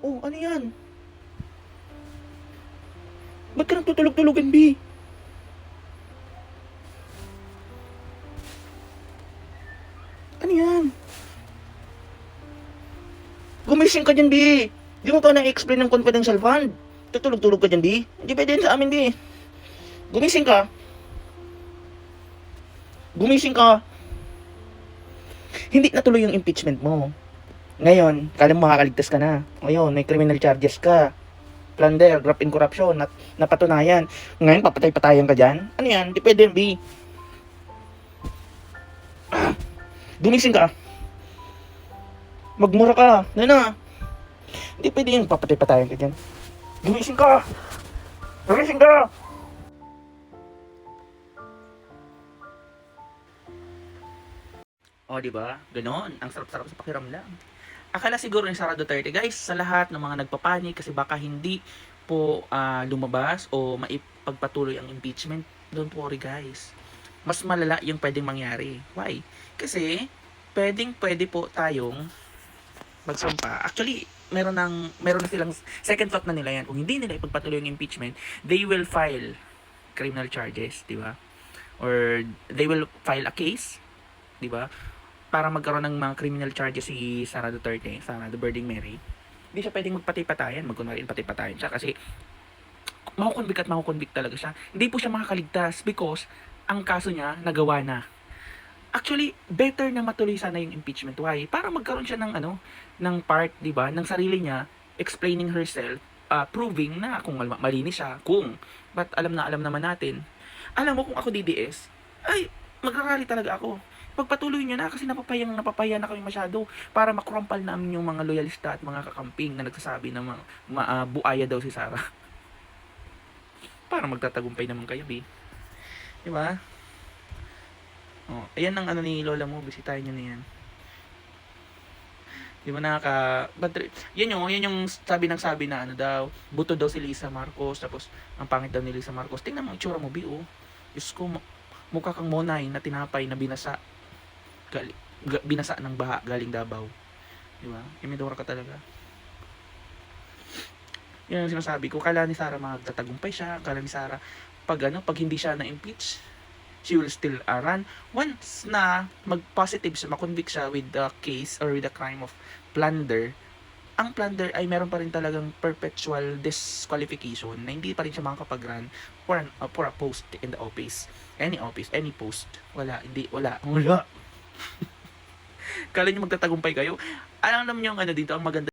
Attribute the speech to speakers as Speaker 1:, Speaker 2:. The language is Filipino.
Speaker 1: Oh, ano yan? Ba't ka nagtutulog-tulogan, B? Ano yan? Gumising ka dyan, B. Di mo pa na-explain ng confidential fund. Tutulog-tulog ka dyan, B. Hindi pwede yan sa amin, B. Gumising ka. Gumising ka. Hindi natuloy yung impeachment mo. Ngayon, kala mo makakaligtas ka na. Ngayon, may criminal charges ka. Plunder, graft in corruption, napatunayan. Ngayon, papatay-patayan ka dyan? Ano yan? Di pwede yan, B. Gumising ka. Magmura ka. Ano na? Hindi pwede yung papatay-patayan ka dyan. Gumising ka. Gumising ka. O, di ba? Ganon. Ang sarap-sarap sa pakiramdam. Akala siguro ni Sara Duterte, guys, sa lahat ng mga nagpapanik kasi baka hindi po lumabas o maipagpatuloy ang impeachment, don't worry, guys. Mas malala yung pwedeng mangyari. Why? Kasi pwede po tayong magsampa. Actually, meron na silang second thought na nila yan. Kung hindi nila ipagpatuloy yung impeachment, they will file criminal charges, di ba? Or they will file a case, di ba? Para magkaroon ng mga criminal charges si Sara Duterte, Sara the Birding Mary. Hindi siya pwedeng magpatay-patayan, magkunwari patay-patayan siya kasi makukonvict at makukonvict talaga siya. Hindi po siya makakaligtas because ang kaso niya nagawa na. Actually, better na matuloy sana yung impeachment. Why? Para magkaroon siya ng ng part, 'di ba, ng sarili niya, explaining herself, proving na kung malinis siya, kung but alam naman natin. Alam mo kung ako DDS, ay magrarally talaga ako. Pagpatuloy niyo na kasi napapaya na kami masyado para makrumpal namin yung mga loyalista at mga kakamping na nagsasabi na buaya daw si Sara. Para magtatagumpay naman kayo, B. 'Di ba? Oh, ayan ang ni Lola mo, bisitahin niyo na 'yan. Di ba yan yung sabi na daw, buto daw si Lisa Marcos, tapos ang pangit daw ni Lisa Marcos. Tingnan mo ang itsura mo, B, oh. Diyos ko, mukha kang monay na tinapay na binasa. Binasa ng baha galing Davao. Di ba? Imidora ka talaga. Yan ang sinasabi ko. Kala ni Sara magtatagumpay siya. Kala ni Sara pag hindi siya na-impeach, she will still run. Once na mag-positive siya, makonvict siya with the case or with the crime of plunder, ang plunder ay meron pa rin talagang perpetual disqualification na hindi pa rin siya makakapag-run for a post in the office. Any post. Wala. Kala nyo magtatagumpay kayo. Alam naman yung dito, ang maganda